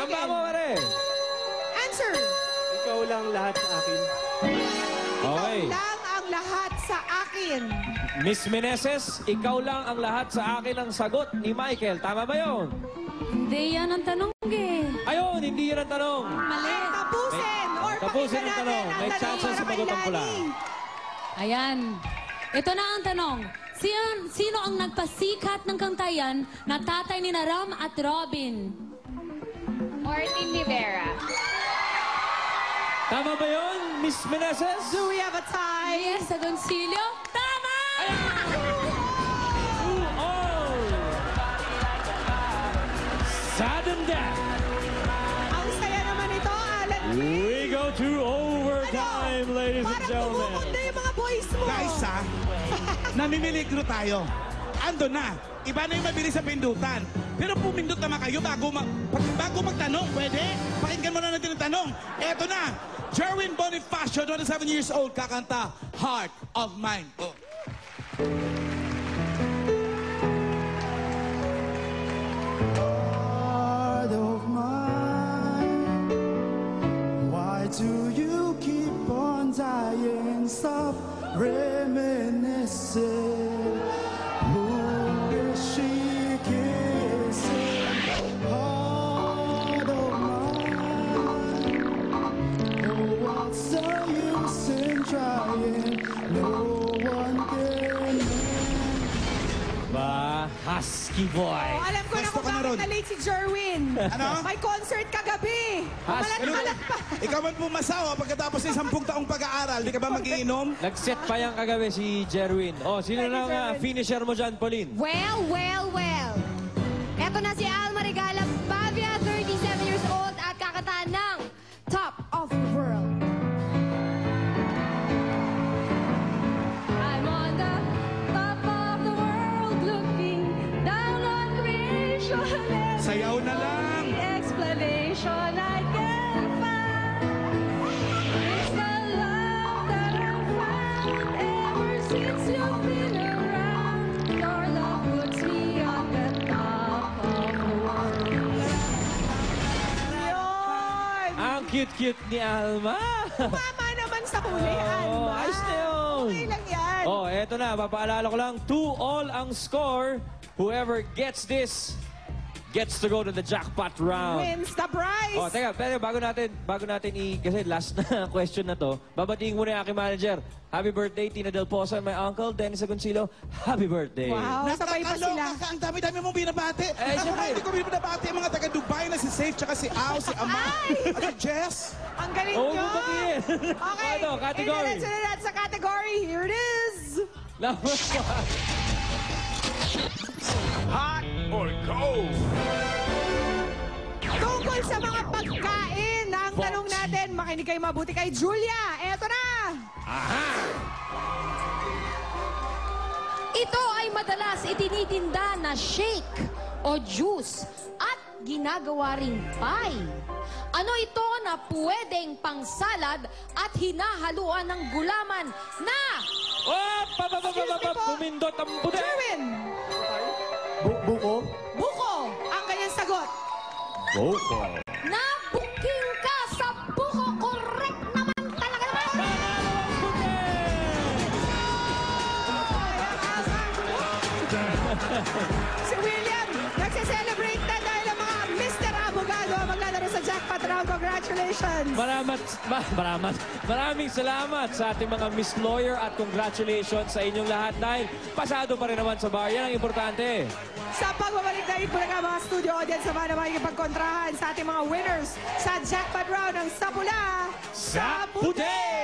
Tama mo, pare. Answer. Ikaw lang lahat sa akin. Okay. Ikaw lang ang lahat sa akin. Miss Meneses, ikaw lang ang lahat sa akin ang sagot ni Michael. Tama ba yun? Hindi yan ang tanong eh. Ayun, hindi yun ang tanong. Mali. Tapusin. Or Tapusin pakinggan ang tanong. natin May ang chance tanong ang para kay sumagot ang pula. Lani. Ayan. Ito na ang tanong. Sino ang nagpasikat ng kantayan na tatay ni Ram at Robin? Martin Rivera. Tama ba yun, Miss Meneses? Do we have a tie? Yes, sa Doncilio? Tama! All. Sudden death. Ang saya naman ito, Alan. We go to overtime, ladies and Parang gentlemen. kumukunda yung mga boys mo. Guys, namimiligro tayo. Ando na. Iba na yung mabilis sa pindutan. Pero pumindot naman kayo bago magtanong. Pwede? Pakinggan mo na natin ang tanong. Eto na. Jerwin Bonifacio, 27 years old, kakanta Heart of Mine. Oh. Heart of mine, why do you keep on dying? Stop reminiscing. Who is she kissing? Heart of mine, oh, what's the use in trying? No one can. Ba, Husky Boy. Oh, alam ko na Gusto kung ko na bakit ron. na-late si Jerwin. Ano? May concert kagabi. Malat-malat pa. Ikaw man pumasawa pagkatapos ng 10 taong pag-aaral, di ka ba mag-iinom? Nag-set pa yung kagabi si Jerwin. Oh, sino Thank you, na nga Jerwin. finisher mo dyan, Pauline? Well. Eto na si Alma Regala Bavia, 37 years old at kakataan ng Top of the World. I'm on the top of the world looking down on creation. Sayaw na lang. Explanation I can find. It's the love that I've found ever since you've been around. Your love puts me on the top of the world. Yun. Ang cute-cute ni Alma. Mama naman sa kulay, Alma. Ayos na yun. Okay lang yan. Oh, eto na. Papaalala ko lang. 2-all ang score. Whoever gets this gets to go to the jackpot round. Wins the prize. Oh, teka, pero bago natin kasi last na question na to, babatiin muna yung aking manager. Happy birthday, Tina Del Pozo and my uncle, Dennis Agoncillo. Happy birthday. Wow, sabay pa sila. Nakakaloka ka. Ang dami-dami mong binabati. Siyempre. Hindi ko binabati ang mga taga-Dubai na si Safe, tsaka si Au, si Ama, at si Jess. Ang galing Oo, nyo. babatiin. Okay. Ano, category? Diretso na natin sa category. Here it is. Number 1. Hot or cold? Tungkol sa mga pagkain, ang Box. tanong natin, makinig kayo mabuti kay Julia. Eto na. Ito ay madalas itinitinda na shake o juice at ginagawa ring pie. Ano ito na pwedeng pangsalad at hinahaluan ng gulaman na Oh, Excuse me po. pumindot ang puti. Jerwin. Buko? Buko. Ang kanyang sagot. nabuking ka sa buko. Correct naman talaga naman. Si William, nagse-celebrate na dahil ang mga Mr. Abogado ang maglalaro sa jackpot round. Congratulations! Maraming salamat sa ating mga Miss Lawyer at congratulations sa inyong lahat dahil pasado pa rin naman sa bar. Yan ang importante. Sa pagbabalik na rin po ng mga studio audience naman na makikipagkontrahan sa ating mga winners sa jackpot round ng Sapula Sa puti!